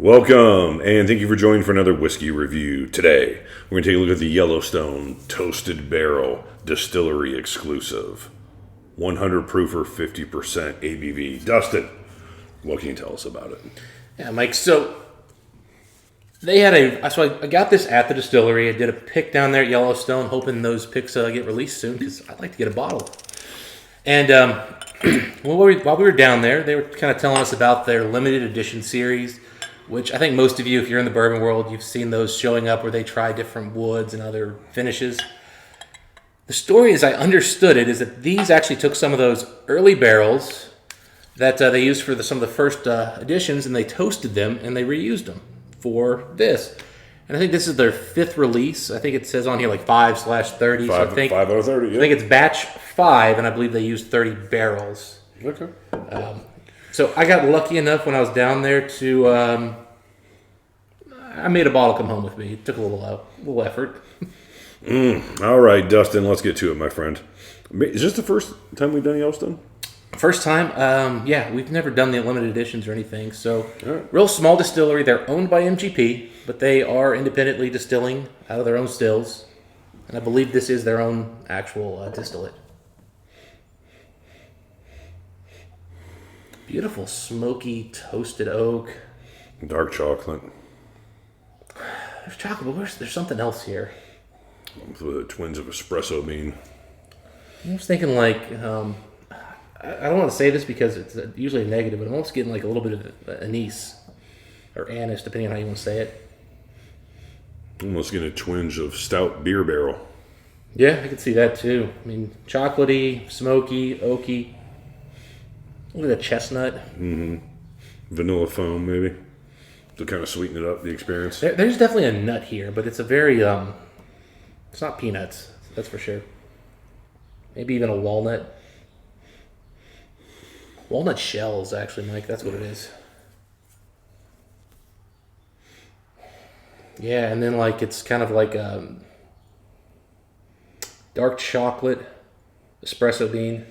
Welcome, and thank you for joining for another whiskey review. Today, we're going to take a look at the Yellowstone Toasted Barrel Distillery Exclusive. 100 proofer, 50% ABV. Dustin, what can you tell us about it? Yeah, Mike, so they had I got this at the distillery. I did a pick down there at Yellowstone, hoping those picks get released soon, because I'd like to get a bottle. And while we were down there, they were kind of telling us about their limited edition series, which I think most of you, if you're in the bourbon world, you've seen those showing up where they try different woods and other finishes. The story, as I understood it, is that these actually took some of those early barrels that they used for some of the first editions, and they toasted them, and they reused them for this. And I think this is their fifth release. I think it says on here like 5/30. So I think 5 out of 30, yeah. I think it's batch 5, and I believe they used 30 barrels. Okay. So I got lucky enough when I was down there to, I made a bottle come home with me. It took a little effort. All right, Dustin, let's get to it, my friend. Is this the first time we've done Yellowstone? First time, yeah, we've never done the limited editions or anything. So, right. Real small distillery. They're owned by MGP, but they are independently distilling out of their own stills. And I believe this is their own actual distillate. Beautiful, smoky, toasted oak. Dark chocolate. There's chocolate, but there's something else here. With the twinge of espresso bean. I was thinking like, I don't want to say this because it's usually a negative, but I'm almost getting like a little bit of anise or anise, depending on how you want to say it. Almost getting a twinge of stout beer barrel. Yeah, I can see that too. I mean, chocolatey, smoky, oaky. A little bit of chestnut. Mm-hmm. Vanilla foam, maybe, to kind of sweeten it up, the experience. There's definitely a nut here, but it's a very, it's not peanuts, that's for sure. Maybe even a walnut. Walnut shells, actually, Mike, that's what it is. Yeah, and then like it's kind of like dark chocolate, espresso bean.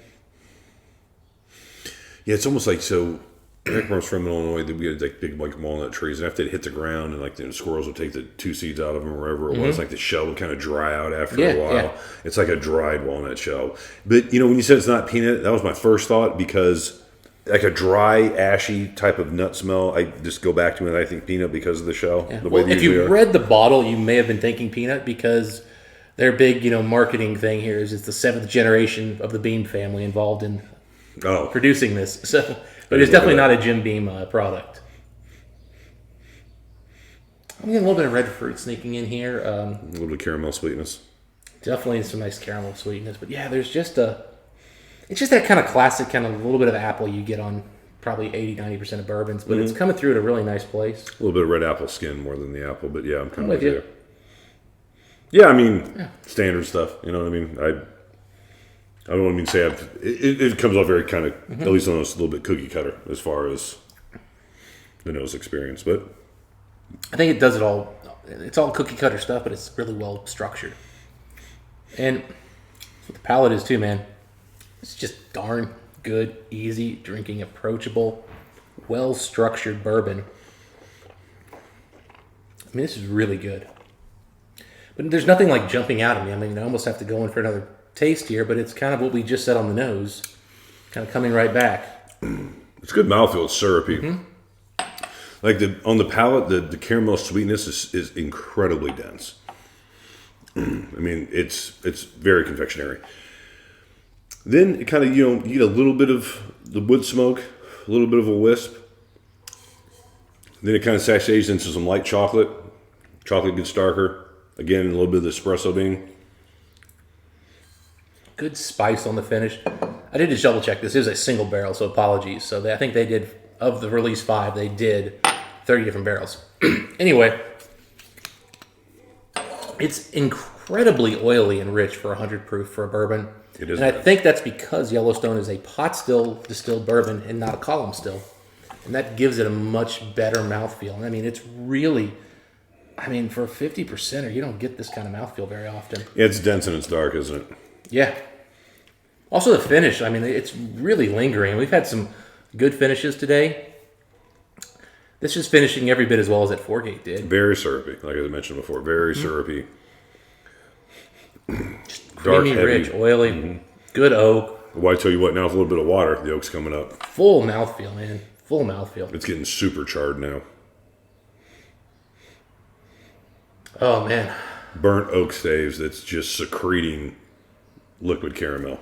Yeah, it's almost like, so Rick was from Illinois, we had like big like walnut trees, and after they'd hit the ground, and like the squirrels would take the 2 seeds out of them, or wherever it was, like the shell would kind of dry out after a while. Yeah. It's like a dried walnut shell. But when you said it's not peanut, that was my first thought, because like a dry, ashy type of nut smell, I just go back to it. I think peanut because of the shell. Yeah. The way if you read the bottle, you may have been thinking peanut, because their big marketing thing here is it's the 7th generation of the Beam family involved in producing this. So, but it's definitely not a Jim Beam product. I'm getting a little bit of red fruit sneaking in here. A little bit of caramel sweetness. Definitely some nice caramel sweetness. But yeah, there's just it's just that kind of classic, kind of a little bit of apple you get on probably 80-90% of bourbons. But it's coming through at a really nice place. A little bit of red apple skin more than the apple, but yeah, I'm kind of with you. Yeah, I mean, standard stuff. You know what I mean? I don't want to say it comes off very kind of, at least on us, a little bit cookie cutter as far as the nose experience. But I think it does it all. It's all cookie cutter stuff, but it's really well structured. And that's what the palate is too, man. It's just darn good, easy drinking, approachable, well structured bourbon. I mean, this is really good. But there's nothing like jumping out at me. I mean, I almost have to go in for another taste here, but it's kind of what we just said on the nose, kind of coming right back. It's good mouthfeel. It's syrupy. Like on the palate, the caramel sweetness is incredibly dense. I mean, it's very confectionery. Then it kind of you get a little bit of the wood smoke, a little bit of a wisp. Then it kind of sachets into some light chocolate. Chocolate gets darker. Again, a little bit of the espresso bean. Good spice on the finish. I did just double check. This is a single barrel, so apologies. So I think they did, of the release 5, they did 30 different barrels. Anyway, it's incredibly oily and rich for 100 proof for a bourbon. It is. And I think that's because Yellowstone is a pot still distilled bourbon and not a column still. And that gives it a much better mouthfeel. I mean, it's really, for 50%, you don't get this kind of mouthfeel very often. Yeah, it's dense and it's dark, isn't it? Yeah. Also the finish, it's really lingering. We've had some good finishes today. This is finishing every bit as well as that Foregate did. Very syrupy, like I mentioned before. Very syrupy. Creamy, heavy. rich, oily, good oak. Well, I tell you what, now with a little bit of water, the oak's coming up. Full mouthfeel, man. Full mouthfeel. It's getting super charred now. Oh, man. Burnt oak staves that's just secreting liquid caramel.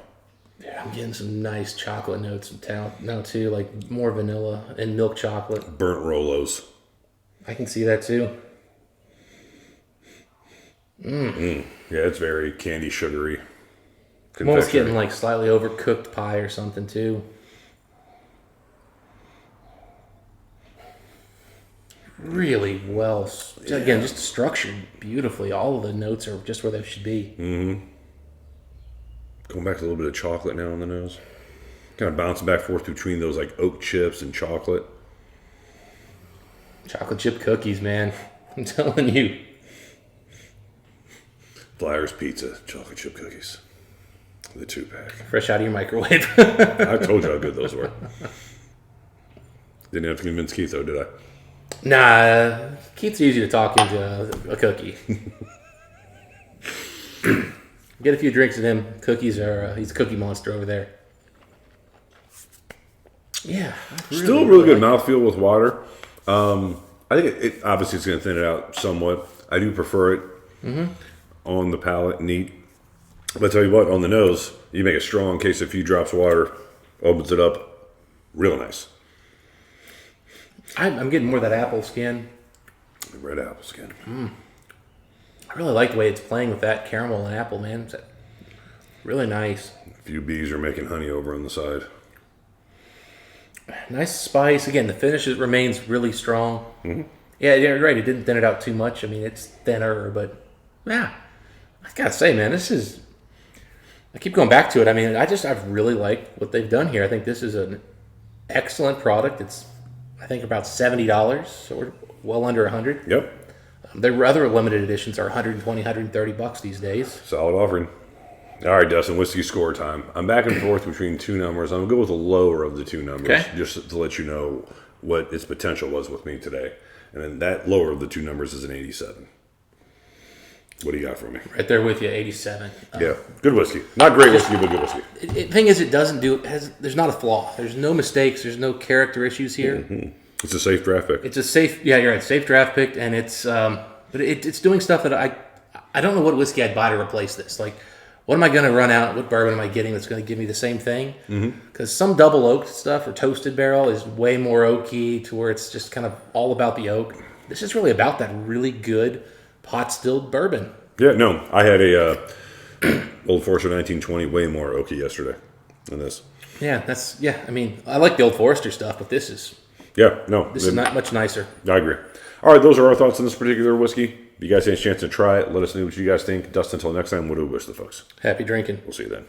Yeah, I'm getting some nice chocolate notes now, too. Like more vanilla and milk chocolate. Burnt Rolos. I can see that, too. Yeah, it's very candy sugary. I'm almost getting like slightly overcooked pie or something, too. Really well, again, just structured beautifully. All of the notes are just where they should be. Going back to a little bit of chocolate now on the nose. Kind of bouncing back and forth between those like oak chips and chocolate. Chocolate chip cookies, man. I'm telling you. Flyers Pizza, chocolate chip cookies. The 2-pack. Fresh out of your microwave. I told you how good those were. Didn't have to convince Keith, though, did I? Nah, Keith's easy to talk into a cookie. Get a few drinks in him. Cookies are, he's a cookie monster over there. Yeah. Still really good mouthfeel with water. I think it obviously it's going to thin it out somewhat. I do prefer it on the palate, neat. But I tell you what, on the nose, you make it strong in case a few drops of water opens it up. Real nice. I'm getting more of that apple skin. The red apple skin. I really like the way it's playing with that caramel and apple, man. It's really nice. A few bees are making honey over on the side. Nice spice. Again, the finish remains really strong. Yeah, you're right. It didn't thin it out too much. I mean, it's thinner, but yeah. I gotta say, man, I keep going back to it. I mean, I really like what they've done here. I think this is an excellent product. It's, I think, about $70, so we're well under $100. Yep. Their other limited editions are $120, $130 these days. Solid offering. All right, Dustin, whiskey score time. I'm back and forth between two numbers. I'm going to go with the lower of the two numbers, just to let you know what its potential was with me today. And then that lower of the two numbers is an 87. What do you got for me? Right there with you, 87. Yeah, good whiskey. Not great whiskey, but good whiskey. The thing is, there's not a flaw. There's no mistakes. There's no character issues here. It's a safe draft pick. It's a safe, yeah, you're right, safe draft pick, and it's, but it's doing stuff that I don't know what whiskey I'd buy to replace this. Like, what am I going to run out? What bourbon am I getting that's going to give me the same thing? Because some double oaked stuff or toasted barrel is way more oaky to where it's just kind of all about the oak. This is really about that really good pot stilled bourbon. Yeah, no, I had a Old Forester 1920 way more oaky yesterday than this. Yeah, I mean, I like the Old Forester stuff, but this is not much nicer. I agree. All right, those are our thoughts on this particular whiskey. If you guys had a chance to try it, let us know what you guys think. Dustin, until next time, what do we wish the folks? Happy drinking. We'll see you then.